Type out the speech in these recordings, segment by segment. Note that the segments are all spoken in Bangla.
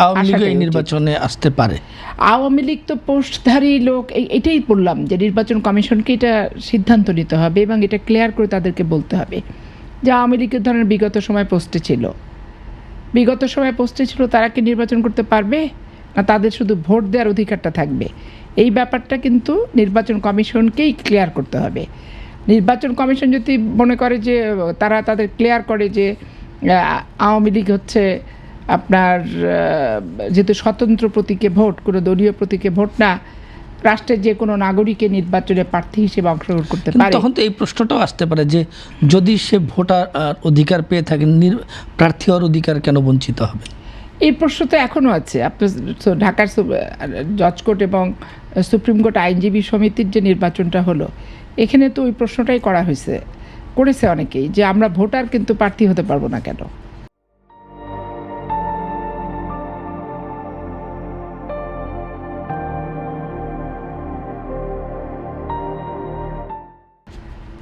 আওয়ামী লীগ এই নির্বাচনে আসতে পারে? আওয়ামী লীগ তো পোস্টধারী লোক, এটাই বললাম যে নির্বাচন কমিশনকে এটা সিদ্ধান্ত নিতে হবে এবং এটা ক্লিয়ার করে তাদেরকে বলতে হবে যে আওয়ামী লীগের ধরনের বিগত সময় পোস্টে ছিল তারা কি নির্বাচন করতে পারবে, না তাদের শুধু ভোট দেওয়ার অধিকারটা থাকবে? এই ব্যাপারটা কিন্তু নির্বাচন কমিশনকেই ক্লিয়ার করতে হবে। নির্বাচন কমিশন যদি মনে করে যে তারা তাদের ক্লিয়ার করে যে আওয়ামী লীগ হচ্ছে আপনার যেহেতু স্বতন্ত্র প্রতীকে ভোট, কোনো দলীয় প্রতীকে ভোট না, রাষ্ট্রের যে কোনো নাগরিকের নির্বাচনে প্রার্থী হিসেবে অংশগ্রহণ করতে পারে, তখন তো এই প্রশ্নটাও আসতে পারে যে যদি সে ভোটার অধিকার পেয়ে থাকে, প্রার্থী হওয়ার অধিকার কেন বঞ্চিত হবে? এই প্রশ্ন তো এখনও আছে। আপনার ঢাকার জজ কোর্ট এবং সুপ্রিম কোর্ট আইনজীবী সমিতির যে নির্বাচনটা হলো, এখানে তো ওই প্রশ্নটাই করেছে অনেকেই যে আমরা ভোটার কিন্তু প্রার্থী হতে পারবো না কেন?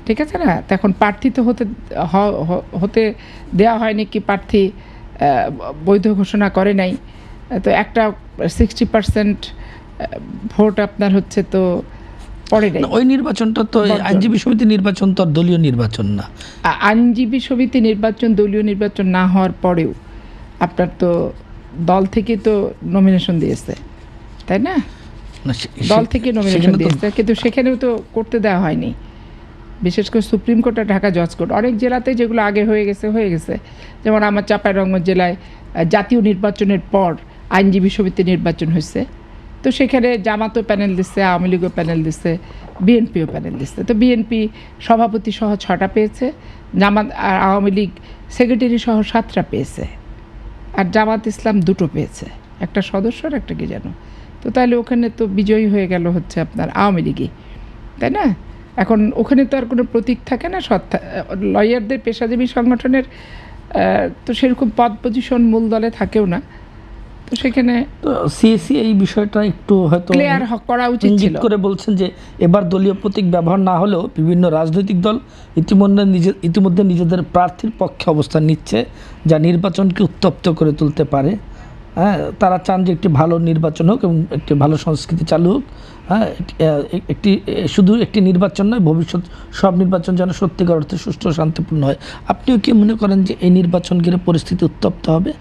ঠিক আছে না? তখন প্রার্থী তো হতে দেওয়া হয়নি, কি প্রার্থী বৈধ ঘোষণা করে নাই, তো একটা 60% ভোট আপনার হচ্ছে তো পড়ে নাই। ওই নির্বাচনটা তো আইনজীবী সমিতি নির্বাচন, তো দলীয় নির্বাচন না। আইনজীবী সমিতি নির্বাচন দলীয় নির্বাচন না হওয়ার পরেও আপনার তো দল থেকে তো নমিনেশন দিয়েছে, তাই না? দল থেকে নমিনেশন দিয়েছে, কিন্তু সেখানেও তো করতে দেওয়া হয়নি। বিশেষ করে সুপ্রিম কোর্ট আর ঢাকা জজ কোর্ট, অনেক জেলাতে যেগুলো আগে হয়ে গেছে, যেমন আমার চাঁপাইনবাবগঞ্জ জেলায় জাতীয় নির্বাচনের পর আইনজীবী সমিতি নির্বাচন হয়েছে, তো সেখানে জামাতও প্যানেল দিচ্ছে, আওয়ামী লীগও প্যানেল দিচ্ছে, বিএনপিও প্যানেল দিচ্ছে। তো বিএনপি সভাপতি সহ 6টা পেয়েছে, জামাত আর আওয়ামী লীগ সেক্রেটারি সহ 7টা পেয়েছে, আর জামাত ইসলাম 2টো পেয়েছে, একটা সদস্যর একটা কি যেন। তো তাহলে ওখানে তো বিজয়ী হয়ে গেল হচ্ছে আপনার আওয়ামী লীগই, তাই না? এখন ওখানে তো আর কোনো প্রতীক থাকে না, লয়ারদের পেশাজীবী সংগঠনের তো সেরকম পদ পজিশন মূল দলে থাকেও না, তো সেখানে সিএসি এই বিষয়টা একটু হয়তো ক্লিয়ার করা উচিত ছিল। করে বলছেন যে এবার দলীয় প্রতীক ব্যবহার না হলেও বিভিন্ন রাজনৈতিক দল ইতিমধ্যে নিজেদের প্রার্থীর পক্ষে অবস্থান নিচ্ছে, যা নির্বাচনকে উত্তপ্ত করে তুলতে পারে। হ্যাঁ, তারা চান যে একটি ভালো নির্বাচন হোক এবং একটি ভালো সংস্কৃতি চালু হোক। হ্যাঁ, শুধু একটি নির্বাচন নয়, ভবিষ্যৎ সব নির্বাচন যেন সত্যিকার অর্থে সুষ্ঠু শান্তিপূর্ণ হয়। আপনিও কি মনে করেন যে এই নির্বাচন ঘিরে পরিস্থিতি উত্তপ্ত হবে?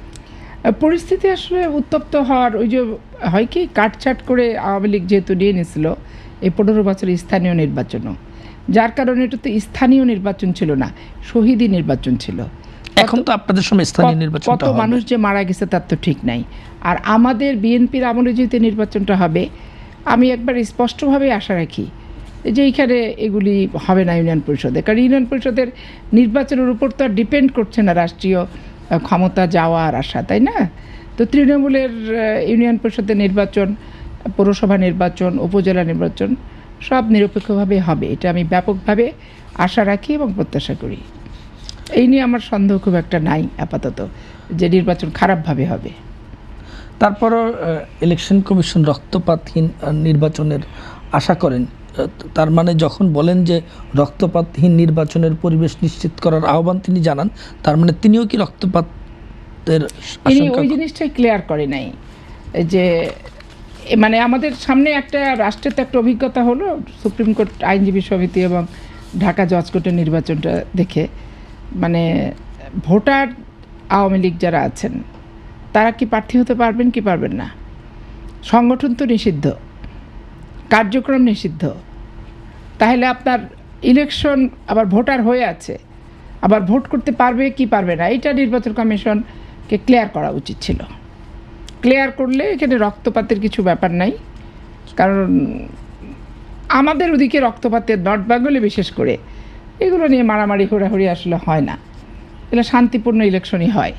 পরিস্থিতি আসলে উত্তপ্ত হওয়ার ওই যে হয় কি, কাটছাট করে আওয়ামী লীগ যেহেতু নিয়ে নিয়েছিল এই 15 বছরের স্থানীয় নির্বাচনও, যার কারণে এটা তো স্থানীয় নির্বাচন ছিল না, শহীদি নির্বাচন ছিল। এখন তো আপনাদের সময় স্থানীয় নির্বাচন, কত মানুষ যে মারা গেছে তার তো ঠিক নাই। আর আমাদের বিএনপির আমলে যেহেতু নির্বাচনটা হবে, আমি একবার স্পষ্টভাবে আশা রাখি যে এইখানে এগুলি হবে না ইউনিয়ন পরিষদে, কারণ ইউনিয়ন পরিষদের নির্বাচনের উপর তো আর ডিপেন্ড করছে না রাষ্ট্রীয় ক্ষমতা যাওয়ার আশা, তাই না? তো তৃণমূলের ইউনিয়ন পরিষদের নির্বাচন, পৌরসভা নির্বাচন, উপজেলা নির্বাচন সব নিরপেক্ষভাবে হবে, এটা আমি ব্যাপকভাবে আশা রাখি এবং প্রত্যাশা করি। এই নিয়ে আমার সন্দেহ খুব একটা নাই আপাতত যে নির্বাচন খারাপভাবে হবে। তারপরও ইলেকশন কমিশন রক্তপাতহীন নির্বাচনের আশা করেন, তার মানে যখন বলেন যে রক্তপাতহীন নির্বাচনের পরিবেশ নিশ্চিত করার আহ্বান তিনি জানান, তার মানে তিনিও কি রক্তপাতের ওই জিনিসটাই ক্লিয়ার করে নাই যে মানে আমাদের সামনে একটা রাষ্ট্রের তো একটা অভিজ্ঞতা হলো সুপ্রিম কোর্ট আইনজীবী সমিতি এবং ঢাকা জজ কোর্টের নির্বাচনটা দেখে, মানে ভোটার আওয়ামী লীগ যারা আছেন তারা কি প্রার্থী হতে পারবেন কি পারবেন না? সংগঠন তো নিষিদ্ধ, কার্যক্রম নিষিদ্ধ, তাহলে আপনার ইলেকশন আবার ভোটার হয়ে আছে, আবার ভোট করতে পারবে কি পারবে না, এটা নির্বাচন কমিশনকে ক্লিয়ার করা উচিত ছিল। ক্লিয়ার করলে এখানে রক্তপাতের কিছু ব্যাপার নাই, কারণ আমাদের ওদিকে রক্তপাতের নর্থ বেঙ্গলে বিশেষ করে এগুলো নিয়ে মারামারি হুড়াহুড়ি আসলে হয় না, এগুলো শান্তিপূর্ণ ইলেকশনই হয়।